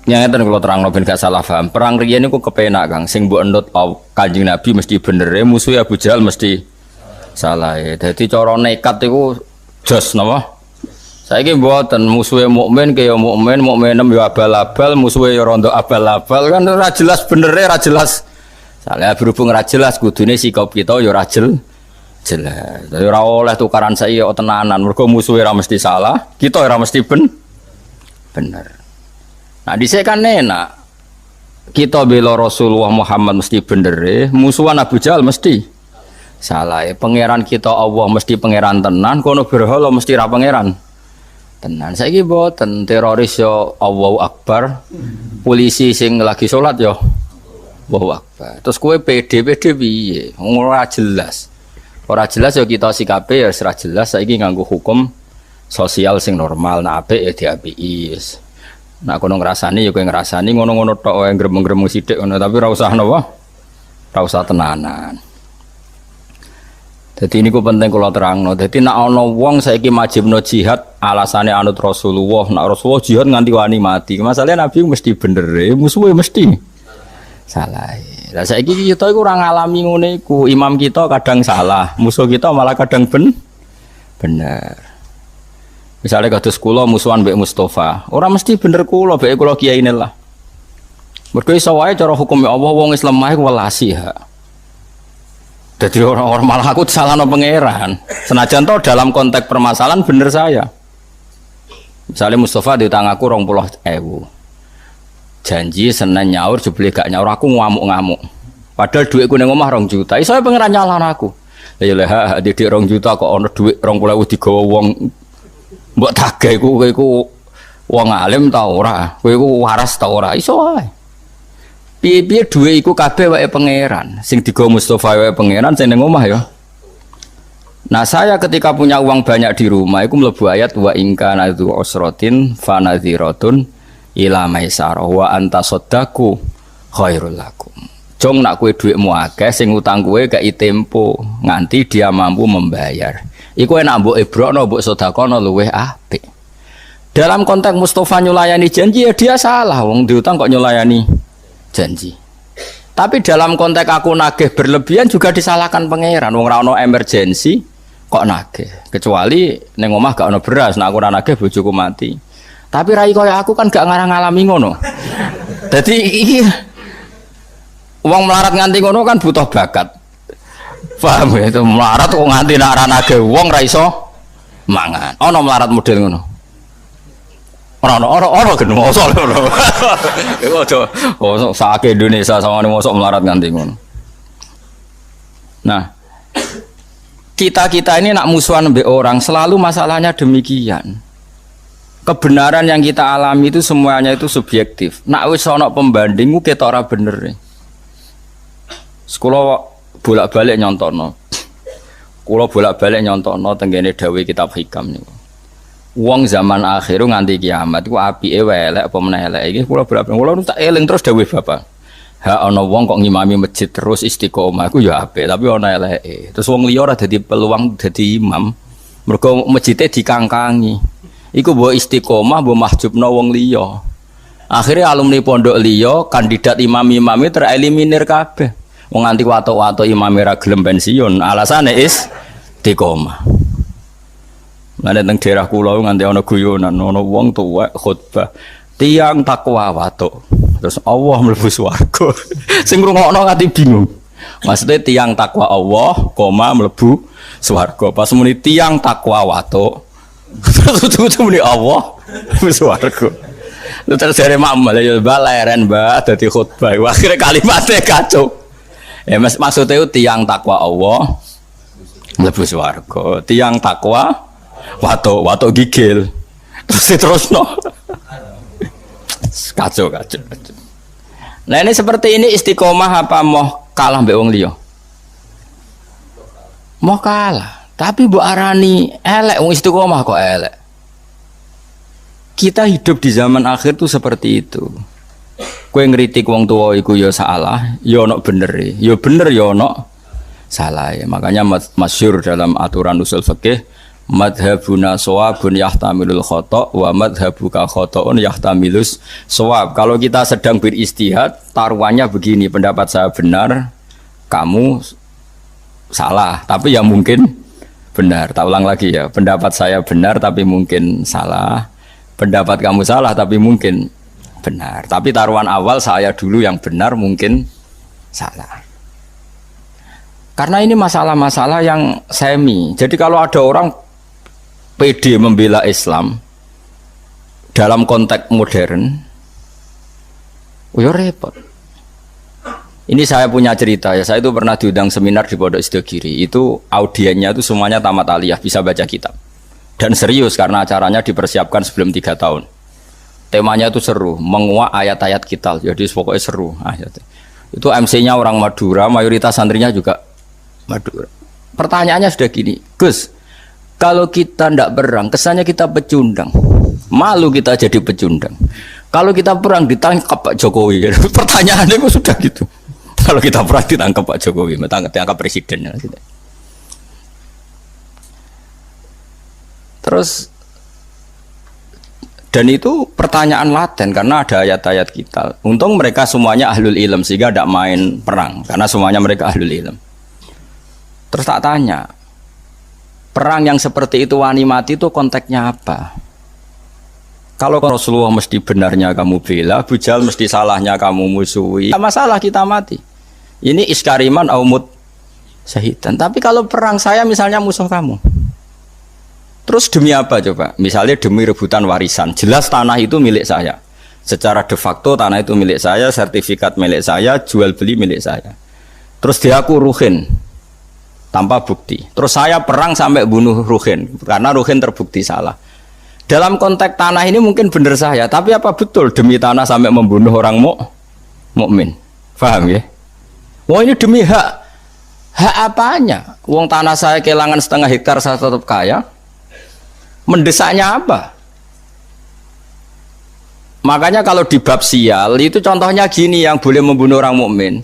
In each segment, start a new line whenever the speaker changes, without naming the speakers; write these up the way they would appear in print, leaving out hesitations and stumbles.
Nyata kalau terang ben gak salah paham. Perang riyen niku kepenak Kang, sing mbok endut Kanjeng Nabi mesti bener, musuh Abu Jahal mesti salah. Dadi cara nekat iku jos napa? Saiki mboten musuhe mukmin kaya mukmin, mukminem ya abal-abal, musuhe ya rondo abal-abal kan ora jelas benere, ora jelas. Salah berhubung ora jelas kudune sikap kita ya ora jelas. Dadi ora oleh tukaran saiki kok tenanan, mergo musuhe ora mesti salah, kita ora mesti bener. Nah dhisik kan enak. Kita bela Rasulullah Muhammad mesti bener, musuhan Abu Jahal mesti salah. Pangeran kita Allah mesti pangeran tenan, kono berhala mesti ra pangeran tenan. Saiki mboten teroris yo Allahu Akbar. Polisi sing lagi salat yo Allahu Akbar. Terus kowe PD piye? Ora jelas. Ora jelas yo kita sikape ya ora jelas. Saiki nganggo hukum sosial sing normal, nek apik ya diapiki. Nak kono ngrasani ya kowe ngrasani ngono-ngono tok wae gremeng-gremeng sithik ngono tapi ora usah napa? Ora usah tenanan. Dadi niku penting kula terangno. Dadi nek ana wong saiki majibno jihad alasane anut Rasulullah, nek Rasulullah jihad nganti wani mati. Masalahe Nabi mesti bener, musuhe mesti salah. Lah saiki kita iku ora ngalami ngene iku. Imam kita kadang salah, musuh kita malah kadang bener. Misalnya kados kula musuhan mbek Mustafa, ora mesti bener kula mbek kula kiyaine lah. Mergo iso wae cara hukum Allah wong Islam mah welasi ha. Dadi orang malah aku salahno pangeran. Senajan to dalam konteks permasalahan bener saya. Misalnya Mustafa diutang aku 20.000. Janji Senin nyaur jebule gak nyaur aku ngamuk-ngamuk. Padahal dhuwitku ning omah 2 juta. Iso pangeran nyalahno aku. Ya lha didik 2 juta kok ana dhuwit 20.000 digawa wong mbok tagih kowe iku wong alim ta ora? Kowe iku waras ta ora? Iso wae. Piye-piye dhuwit iku kabeh wae pangeran. Sing digawa Mustofa wae pangeran sing ning omah ya. Nah, saya ketika punya uang banyak di rumah iku mlebu ayat wa ingka nadu usratin fanadhiratun ila maisarah wa anta saddaku khairul lakum. Jong nak kowe dhuwitmu akeh sing utang kowe gak tempo nganti dia mampu membayar. Iku enak mbok ibrokno mbok sedekahno luweh apik. Dalam konteks Mustafa nyulayani janji ya dia salah wong diutang kok nyulayani janji. Tapi dalam konteks aku nagih berlebihan juga disalahkan pangeran. Wong ora ono emergency kok nagih. Kecuali ning omah gak ono beras, nek aku ora nagih bojoku mati. Tapi rai kaya aku kan gak ngalami ngono. Dadi iki wong melarat nganti ngono kan butuh bakat. Paham ya, itu melarat kok nganti nak nagih wong ra iso mangan. Ana melarat model ngono. Ora gen mosok ngono. Iku aja sak Indonesia sawangane mosok melarat nganti ngono. Nah, kita ini nak musuhan mbek orang selalu masalahnya demikian. Kebenaran yang kita alami itu semuanya itu subjektif. Nak wis ana pembanding ku ketok ora bener. Sekolah bolak-balik nyontono. Kula bolak-balik nyontono tenggene dawuh kitab hikam niku. Wong zaman akhir nganti kiamat iku apike wae elek apa meneh elek iki kula bolak-balik. Kula tak eling terus dawuh Bapak. Ha ana wong kok ngimami masjid terus istiqomah iku ya apik, tapi ana eleke. Terus wong liya ora dadi peluang dadi imam. Mergo masjide dikangkangi. Iku mbok istiqomah mbok mahjubna wong liya. Akhire alumni pondok liya kandidat imam-imame tereliminir kabeh. Wong nganti watuk-watuk imam ra gelem pensiun, alasane istiqomah. Lan teng daerah kula nganti ana guyonan, ana wong tuwek khutbah, tiyang takwa watuk. Terus Allah mlebu swarga. Sing ngrungokno nganti bingung. Maksudnya tiyang takwa Allah, koma mlebu swarga. Pas muni tiyang takwa watuk. Terus muni Allah mlebu swarga. Terus jare makmul ya baleren Mbak dadi khutbah. Akhire kalimatnya kacau. Ya maksudnya itu tiang takwa Allah mlebu swarga, tiang takwa watuk gigil terus no kacau. Nah ini seperti ini istiqomah apa mau kalah mbek wong liya? Mau kalah, tapi mbok arani elek wong istiqomah kok elek. Kita hidup di zaman akhir tuh seperti itu. Kowe ngritik wong tuwa iku ya salah, ya ono bener, ya ono salah. Makanya masyhur dalam aturan usul fikih madhabuna shawabun yahtamilul khata' wa madhabuka khata'un yahtamilus shawab. Kalau kita sedang beristihad, taruhannya begini, pendapat saya benar, kamu salah, tapi ya mungkin benar. Tak ulang lagi ya, pendapat saya benar tapi mungkin salah, pendapat kamu salah tapi mungkin benar. Tapi taruhan awal saya dulu yang benar, mungkin salah. Karena ini masalah-masalah yang semi. Jadi kalau ada orang PD membela Islam dalam konteks modern, ya repot. Ini saya punya cerita ya. Saya itu pernah diundang seminar di Pondok Sidogiri. Itu audiennya itu semuanya tamat aliyah, bisa baca kitab. Dan serius karena acaranya dipersiapkan sebelum 3 tahun. Temanya itu seru, menguak ayat-ayat kita. Jadi pokoknya seru ayatnya. Itu MC-nya orang Madura, mayoritas santrinya juga Madura. Pertanyaannya sudah gini, Gus, kalau kita tidak perang, kesannya kita pecundang. Malu kita jadi pecundang. Kalau kita perang ditangkap Pak Jokowi. Pertanyaannya kok sudah gitu. Kalau kita perang ditangkap Pak Jokowi, ditangkap presidennya. Terus, dan itu pertanyaan laten karena ada ayat-ayat kita. Untung mereka semuanya ahlul ilm sehingga tidak main perang karena semuanya mereka ahlul ilm. Terus tak tanya, perang yang seperti itu wani mati itu konteksnya apa? Kalau Rasulullah mesti benarnya kamu bela, Abu Jahal mesti salahnya kamu musuhi. Tidak masalah kita mati. Ini iskariman aumut syahidan. Tapi kalau perang saya misalnya musuh kamu. Terus demi apa coba? Misalnya demi rebutan warisan. Jelas tanah itu milik saya. Secara de facto tanah itu milik saya, sertifikat milik saya, jual beli milik saya. Terus dia aku ruhin tanpa bukti. Terus saya perang sampai bunuh ruhin karena ruhin terbukti salah. Dalam konteks tanah ini mungkin benar saya, tapi apa betul demi tanah sampai membunuh orang mukmin? Paham ya? Wah ini demi hak apanya? Wong tanah saya kehilangan setengah hektar saya tetap kaya. Mendesaknya apa? Makanya kalau di bab sial itu contohnya gini yang boleh membunuh orang mukmin.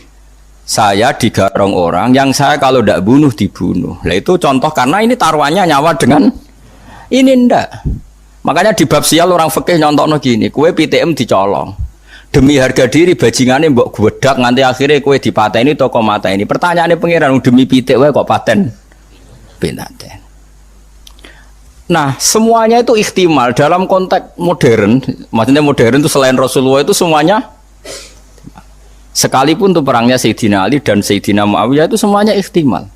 Saya digarong orang yang saya kalau tidak bunuh dibunuh. Nah itu contoh karena ini taruhannya nyawa dengan ini ndak. Makanya di bab sial orang fikih nyontokno gini, kue PTM dicolong. Demi harga diri bajingane mbok gwedak nganti akhirnya kue dipateni toko mata ini. Pertanyaannya pangeran demi pitik wae kok paten pinaten. Nah, semuanya itu ikhtimal dalam konteks modern. Maksudnya modern itu selain Rasulullah itu semuanya sekalipun itu perangnya Sayyidina Ali dan Sayyidina Muawiyah itu semuanya ikhtimal.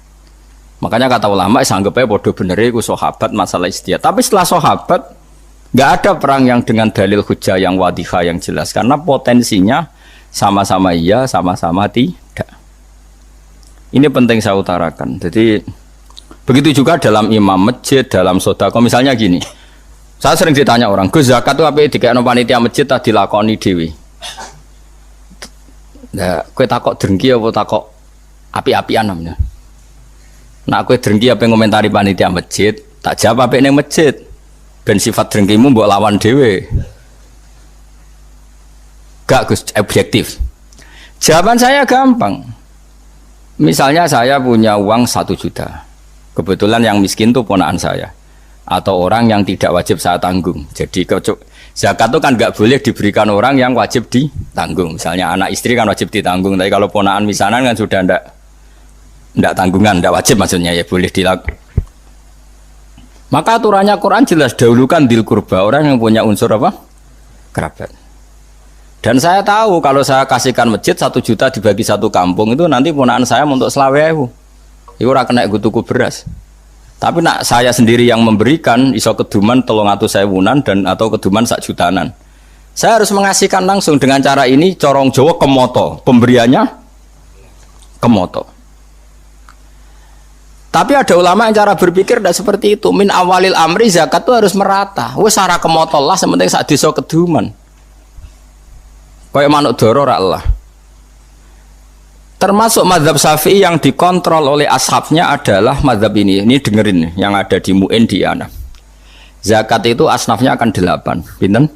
Makanya kata ulama sanggepnya bodoh bener iku sahabat masalah istihad. Tapi setelah sahabat nggak ada perang yang dengan dalil hujah yang wadihah yang jelas karena potensinya sama-sama iya, sama-sama tidak. Ini penting saya utarakan. Jadi begitu juga dalam imam masjid, dalam sedekah. Misalnya gini, saya sering ditanya orang, Gus zakat itu apa dikene panitia masjid tadi dilakoni dhewe. Nah, kowe takok drengki apa takok api-apian namanya. Nah, kowe drengki apa ngomentari panitia masjid, tak jawab apa ning masjid. Ben sifat drengkimu mbok lawan dhewe. Gak Gus, objektif. Jawaban saya gampang. Misalnya saya punya uang 1 juta. Kebetulan yang miskin itu ponakan saya atau orang yang tidak wajib saya tanggung. Jadi zakat itu kan nggak boleh diberikan orang yang wajib ditanggung. Misalnya anak istri kan wajib ditanggung, tapi kalau ponakan misanan kan sudah ndak tanggungan, ndak wajib maksudnya ya boleh dilakukan. Maka aturannya Quran jelas dahulukan dil kurba, orang yang punya unsur apa? Kerabat. Dan saya tahu kalau saya kasihkan masjid 1 juta dibagi 1 kampung itu nanti ponakan saya untuk selawehu. Itu ora kena tuku beras. Tapi nak saya sendiri yang memberikan iso keduman 300.000-an dan atau keduman 1 jutaan. Saya harus mengasihkan langsung dengan cara ini corong Jawa kemoto, pemberiannya kemoto. Tapi ada ulama yang cara berpikir tidak seperti itu. Min awalil amri zakat itu harus merata. Wes ora kemoto lah sementing sak desa keduman. Kayak manuk doro ra Allah. Termasuk mazhab Syafi'i yang dikontrol oleh ashabnya adalah mazhab ini. Ini dengerin yang ada di Mu'in di Ana. Zakat itu asnafnya akan 8. Pinten?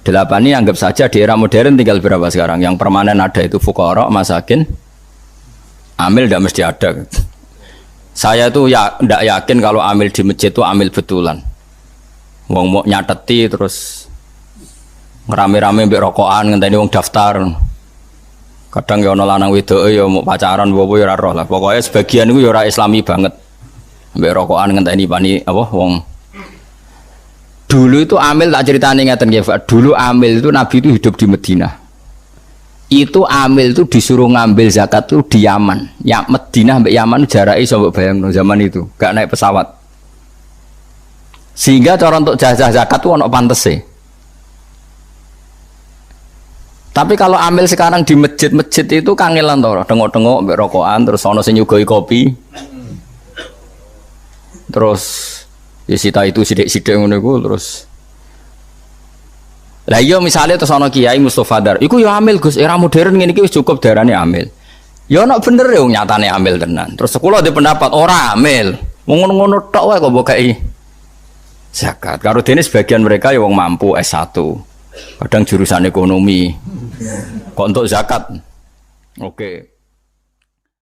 8 ini anggap saja di era modern tinggal berapa sekarang? Yang permanen ada itu fuqara, masakin, amil tidak mesti ada. Saya itu ya ndak yakin kalau amil di masjid itu amil betulan. Wong mau nyateti terus ngerame-rame mbek rokokan ngenteni wong daftar. Kadang ya ana lanang wedoke ya mau pacaran apa ya ora roh lah. Pokoke sebagian iku ya ora islami banget. Mbek rokokan ngenteni pani apa wong. Dulu itu amil tak ceritani ngeten nggih, Pak. Dulu amil itu Nabi itu hidup di Madinah. Itu amil itu disuruh ngambil zakat itu di Yaman. Ya Madinah mbek Yaman jaraknya coba bayangno zaman itu, gak naik pesawat. Sehingga cara untuk jazah zakat itu ono pantese. Tapi kalau amil sekarang di masjid-masjid itu kangelan to, tengok-tengok mbek rokokan terus ono sing nyugoi kopi. Terus sita itu sidik-sidik ngono iku terus. Lah iya misalnya terus ana Kiai Mustofa Dar, iku ya amil Gus, era modern ngene iki wis cukup darane amil. Ya ana bener ya nyatane amil tenan. Terus sekolah di pendapat ora amil. Wong ngono-ngono tok wae kok mbok kei zakat. Karo dene sebagian mereka ya wong mampu S1. Kadang jurusan ekonomi. Kok untuk zakat. Oke.